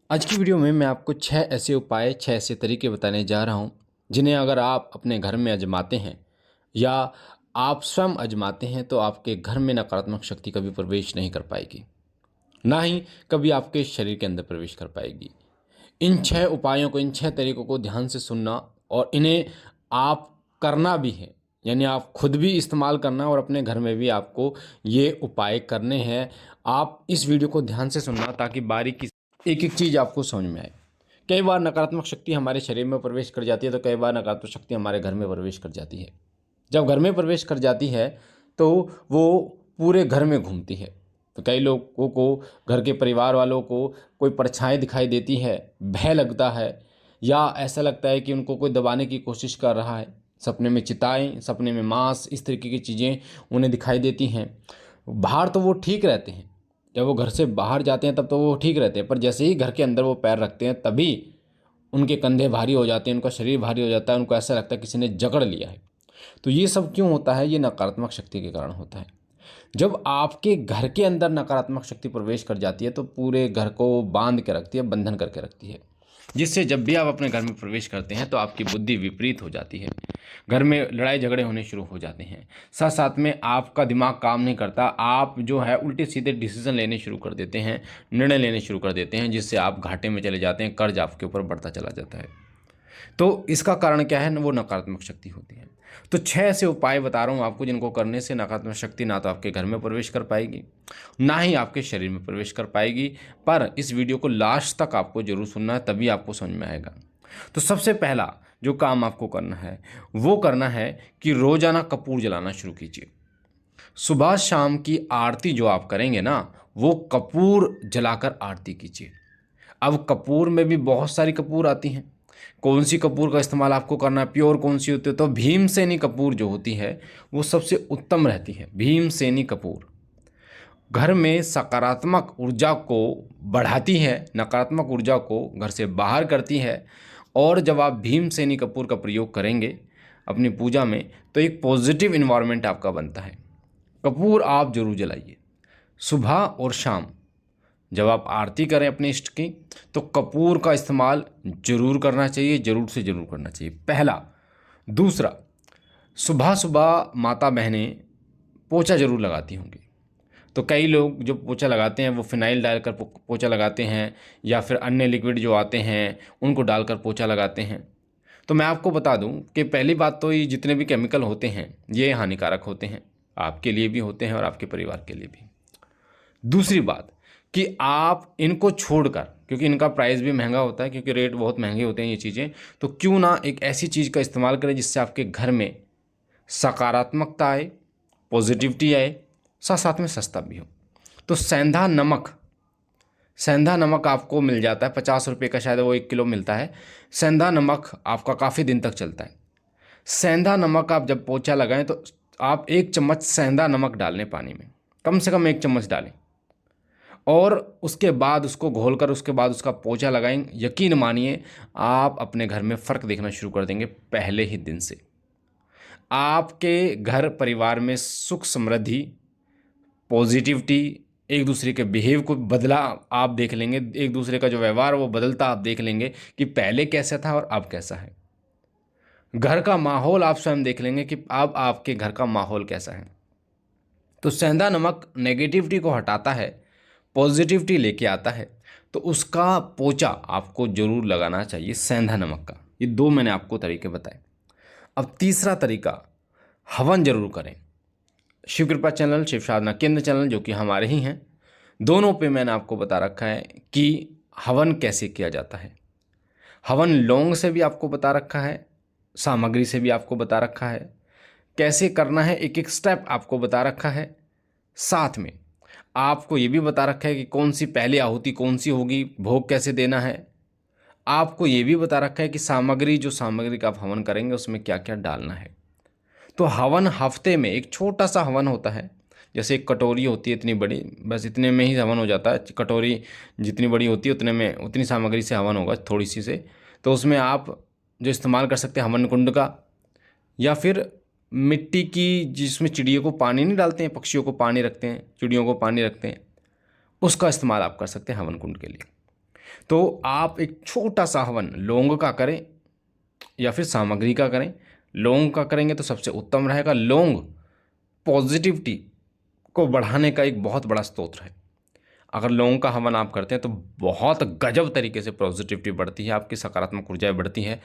आज की वीडियो में मैं आपको 6 ऐसे उपाय, 6 ऐसे तरीके बताने जा रहा हूँ, जिन्हें अगर आप अपने घर में आजमाते हैं या आप स्वयं आजमाते हैं तो आपके घर में नकारात्मक शक्ति कभी प्रवेश नहीं कर पाएगी, ना ही कभी आपके शरीर के अंदर प्रवेश कर पाएगी। इन 6 उपायों को, इन 6 तरीकों को ध्यान से सुनना और इन्हें आप करना भी है, यानी आप खुद भी इस्तेमाल करना और अपने घर में भी आपको ये उपाय करने हैं। आप इस वीडियो को ध्यान से सुनना ताकि बारीकी से एक-एक चीज़ आपको समझ में आए। कई बार नकारात्मक शक्ति हमारे शरीर में प्रवेश कर जाती है, तो कई बार नकारात्मक शक्ति हमारे घर में प्रवेश कर जाती है। जब घर में प्रवेश कर जाती है, तो वो पूरे घर में घूमती है। तो कई लोगों को, घर के परिवार वालों को कोई परछाई दिखाई देती है, भय लगता है या ऐसा लगता है कि उनको कोई दबाने की कोशिश कर रहा है। सपने में चिताएँ, सपने में मांस, इस तरीके की चीज़ें उन्हें दिखाई देती हैं। बाहर तो वो ठीक रहते हैं, जब वो घर से बाहर जाते हैं तब तो वो ठीक रहते हैं, पर जैसे ही घर के अंदर वो पैर रखते हैं तभी उनके कंधे भारी हो जाते हैं, उनका शरीर भारी हो जाता है, उनको ऐसा लगता है किसी ने जकड़ लिया है। तो ये सब क्यों होता है? ये नकारात्मक शक्ति के कारण होता है। जब आपके घर के अंदर नकारात्मक शक्ति प्रवेश कर जाती है तो पूरे घर को बांध के रखती है, बंधन करके रखती है, जिससे जब भी आप अपने घर में प्रवेश करते हैं तो आपकी बुद्धि विपरीत हो जाती है। घर में लड़ाई झगड़े होने शुरू हो जाते हैं। साथ साथ में आपका दिमाग काम नहीं करता, आप जो है उल्टे सीधे डिसीजन लेने शुरू कर देते हैं, निर्णय लेने शुरू कर देते हैं, जिससे आप घाटे में चले जाते हैं, कर्ज आपके ऊपर बढ़ता चला जाता है। तो इसका कारण क्या है? वो नकारात्मक शक्ति होती है। तो 6 ऐसे उपाय बता रहा हूँ आपको, जिनको करने से नकारात्मक शक्ति ना तो आपके घर में प्रवेश कर पाएगी, ना ही आपके शरीर में प्रवेश कर पाएगी। पर इस वीडियो को लास्ट तक आपको जरूर सुनना है, तभी आपको समझ में आएगा। तो सबसे पहला जो काम आपको करना है वो करना है कि रोजाना कपूर जलाना शुरू कीजिए। सुबह शाम की आरती जो आप करेंगे ना, वो कपूर जलाकर आरती कीजिए। अब कपूर में भी बहुत सारी कपूर आती हैं। कौन सी कपूर का इस्तेमाल आपको करना है, प्योर कौन सी होती है? तो भीमसेनी कपूर जो होती है वो सबसे उत्तम रहती है। भीमसेनी कपूर घर में सकारात्मक ऊर्जा को बढ़ाती है, नकारात्मक ऊर्जा को घर से बाहर करती है। और जब आप भीमसेनी कपूर का प्रयोग करेंगे अपनी पूजा में तो एक पॉजिटिव इन्वायरमेंट आपका बनता है। कपूर आप जरूर जलाइए सुबह और शाम। जब आप आरती करें अपने इष्ट की तो कपूर का इस्तेमाल जरूर करना चाहिए, जरूर से जरूर करना चाहिए, पहला। दूसरा, सुबह सुबह माता बहनें पोछा जरूर लगाती होंगी। तो कई लोग जो पोछा लगाते हैं वो फिनाइल डालकर पोछा लगाते हैं या फिर अन्य लिक्विड जो आते हैं उनको डालकर पोछा लगाते हैं। तो मैं आपको बता दूं कि पहली बात तो ये जितने भी केमिकल होते हैं ये हानिकारक होते हैं, आपके लिए भी होते हैं और आपके परिवार के लिए भी। दूसरी बात कि आप इनको छोड़कर, क्योंकि इनका प्राइस भी महंगा होता है, क्योंकि रेट बहुत महंगे होते हैं ये चीज़ें, तो क्यों ना एक ऐसी चीज़ का इस्तेमाल करें जिससे आपके घर में सकारात्मकता आए, पॉजिटिविटी आए, साथ साथ में सस्ता भी हो। तो सेंधा नमक आपको मिल जाता है, 50 रुपये का शायद वो 1 किलो मिलता है। सेंधा नमक आपका काफ़ी दिन तक चलता है। सेंधा नमक आप जब पोछा लगाएं तो आप 1 चम्मच सेंधा नमक डाल लें पानी में, कम से कम 1 चम्मच डालें और उसके बाद उसको घोलकर उसके बाद उसका पोछा लगाएं। यकीन मानिए आप अपने घर में फ़र्क देखना शुरू कर देंगे पहले ही दिन से। आपके घर परिवार में सुख समृद्धि, पॉजिटिविटी, एक दूसरे के बिहेव को बदला आप देख लेंगे, एक दूसरे का जो व्यवहार वो बदलता आप देख लेंगे कि पहले कैसा था और अब कैसा है। घर का माहौल आप स्वयं देख लेंगे कि अब आपके घर का माहौल कैसा है। तो सेंधा नमक नेगेटिविटी को हटाता है, पॉजिटिविटी लेके आता है। तो उसका पोछा आपको जरूर लगाना चाहिए सेंधा नमक का। ये 2 मैंने आपको तरीके बताए। अब तीसरा तरीका, हवन जरूर करें। शिव कृपा चैनल, शिव साधना केंद्र चैनल जो कि हमारे ही हैं, दोनों पे मैंने आपको बता रखा है कि हवन कैसे किया जाता है। हवन लौंग से भी आपको बता रखा है, सामग्री से भी आपको बता रखा है, कैसे करना है एक एक स्टेप आपको बता रखा है। साथ में आपको ये भी बता रखा है कि कौन सी पहली आहुति कौन सी होगी, भोग कैसे देना है। आपको ये भी बता रखा है कि जो सामग्री का आप हवन करेंगे उसमें क्या क्या डालना है। तो हवन हफ्ते में एक छोटा सा हवन होता है, जैसे एक कटोरी होती है इतनी बड़ी, बस इतने में ही हवन हो जाता है। कटोरी जितनी बड़ी होती है उतने में उतनी सामग्री से हवन होगा, थोड़ी सी से। तो उसमें आप जो इस्तेमाल कर सकते हैं हवन कुंड का, या फिर मिट्टी की जिसमें चिड़ियों को पानी नहीं डालते हैं, पक्षियों को पानी रखते हैं, चिड़ियों को पानी रखते हैं, उसका इस्तेमाल आप कर सकते हैं हवन कुंड के लिए। तो आप एक छोटा सा हवन लौंग का करें या फिर सामग्री का करें। लौंग का करेंगे तो सबसे उत्तम रहेगा। लौंग पॉजिटिविटी को बढ़ाने का एक बहुत बड़ा स्रोत है। अगर लौंग का हवन आप करते हैं तो बहुत गजब तरीके से पॉजिटिविटी बढ़ती है, आपकी सकारात्मक ऊर्जाएं बढ़ती है।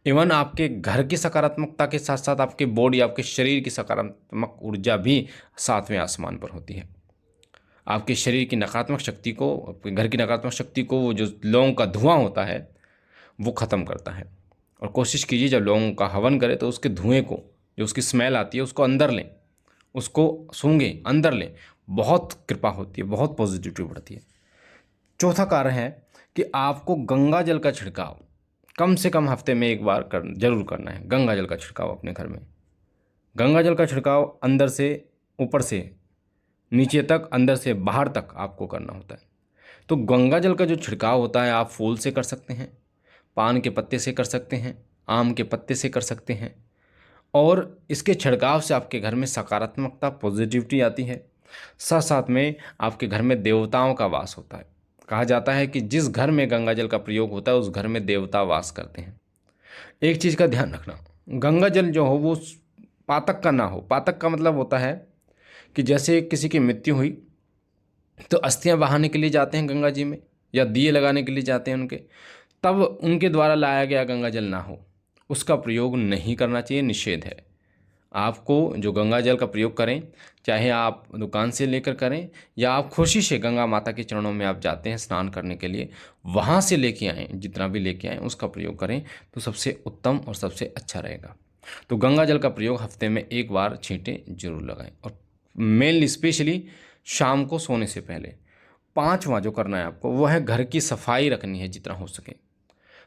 इवन आपके घर की सकारात्मकता के साथ साथ आपके बॉडी, आपके शरीर की सकारात्मक ऊर्जा भी सातवें आसमान पर होती है। आपके शरीर की नकारात्मक शक्ति को, आपके घर की नकारात्मक शक्ति को वो जो लौंग का धुआं होता है वो ख़त्म करता है। और कोशिश कीजिए जब लौंग का हवन करें तो उसके धुएं को, जो उसकी स्मेल आती है, उसको अंदर लें, उसको सूंघें, अंदर लें। बहुत कृपा होती है, बहुत पॉजिटिविटी बढ़ती है। चौथा कारण है कि आपको गंगा जल का छिड़काव कम से कम हफ्ते में एक बार जरूर करना है। गंगा जल का छिड़काव अपने घर में, गंगा जल का छिड़काव अंदर से ऊपर से नीचे तक, अंदर से बाहर तक आपको करना होता है। तो गंगा जल का जो छिड़काव होता है आप फूल से कर सकते हैं, पान के पत्ते से कर सकते हैं, आम के पत्ते से कर सकते हैं। और इसके छिड़काव से आपके घर में सकारात्मकता, पॉजिटिविटी आती है। साथ साथ में आपके घर में देवताओं का वास होता है। कहा जाता है कि जिस घर में गंगा जल का प्रयोग होता है उस घर में देवता वास करते हैं। एक चीज़ का ध्यान रखना, गंगा जल जो हो वो पातक का ना हो। पातक का मतलब होता है कि जैसे किसी की मृत्यु हुई तो अस्थियां बहाने के लिए जाते हैं गंगा जी में, या दिए लगाने के लिए जाते हैं उनके, तब उनके द्वारा लाया गया गंगा जल ना हो, उसका प्रयोग नहीं करना चाहिए, निषेध है। आपको जो गंगा जल का प्रयोग करें, चाहे आप दुकान से लेकर करें या आप खुशी से गंगा माता के चरणों में आप जाते हैं स्नान करने के लिए, वहाँ से लेके आएँ, जितना भी लेके आएँ उसका प्रयोग करें तो सबसे उत्तम और सबसे अच्छा रहेगा। तो गंगा जल का प्रयोग हफ्ते में एक बार छींटे जरूर लगाएं, और मेनली स्पेशली शाम को सोने से पहले। पांचवा जो करना है आपको वो है घर की सफाई रखनी है जितना हो सके।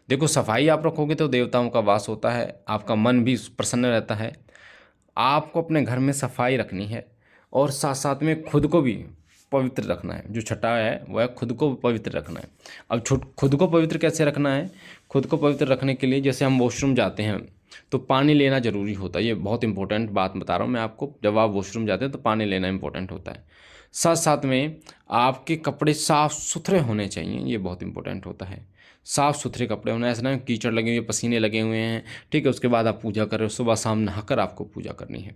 देखो, सफाई आप रखोगे तो देवताओं का वास होता है, आपका मन भी प्रसन्न रहता है। आपको अपने घर में सफाई रखनी है और साथ साथ में खुद को भी पवित्र रखना है। जो छठा है वह खुद को पवित्र रखना है। अब खुद को पवित्र कैसे रखना है? खुद को पवित्र रखने के लिए जैसे हम वॉशरूम जाते हैं तो पानी लेना ज़रूरी होता है। ये बहुत इंपॉर्टेंट बात बता रहा हूँ मैं आपको। जब आप वॉशरूम जाते हैं तो पानी लेना इंपॉर्टेंट होता है। साथ साथ में आपके कपड़े साफ़ सुथरे होने चाहिए, ये बहुत इंपॉर्टेंट होता है। साफ़ सुथरे कपड़े होना, ऐसा ना कीचड़ लगे हुए, पसीने लगे हुए हैं, ठीक है, उसके बाद आप पूजा कर रहे हो, सुबह शाम नहाकर आपको पूजा करनी है।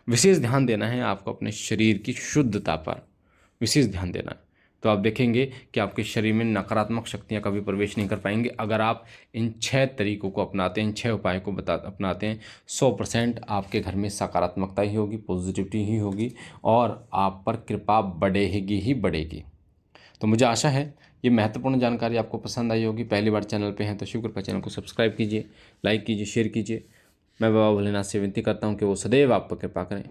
विशेष ध्यान देना है आपको अपने शरीर की शुद्धता पर, विशेष ध्यान देना है। तो आप देखेंगे कि आपके शरीर में नकारात्मक शक्तियाँ कभी प्रवेश नहीं कर पाएंगे अगर आप इन 6 तरीकों को अपनाते हैं, इन 6 उपाय को अपनाते हैं। 100% आपके घर में सकारात्मकता ही होगी, पॉजिटिविटी ही होगी और आप पर कृपा बढ़ेगी ही बढ़ेगी। तो मुझे आशा है ये महत्वपूर्ण जानकारी आपको पसंद आई होगी। पहली बार चैनल पे हैं तो शिव कृपा चैनल को सब्सक्राइब कीजिए, लाइक कीजिए, शेयर कीजिए। मैं बाबा भोलेनाथ से विनती करता हूँ कि वो सदैव आप पर कृपा करें।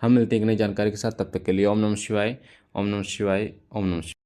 हम मिलते हैं एक नई जानकारी के साथ, तब तक के लिए ओम नमः शिवाय, ओम नमः शिवाय, ओम नमः शिवाय।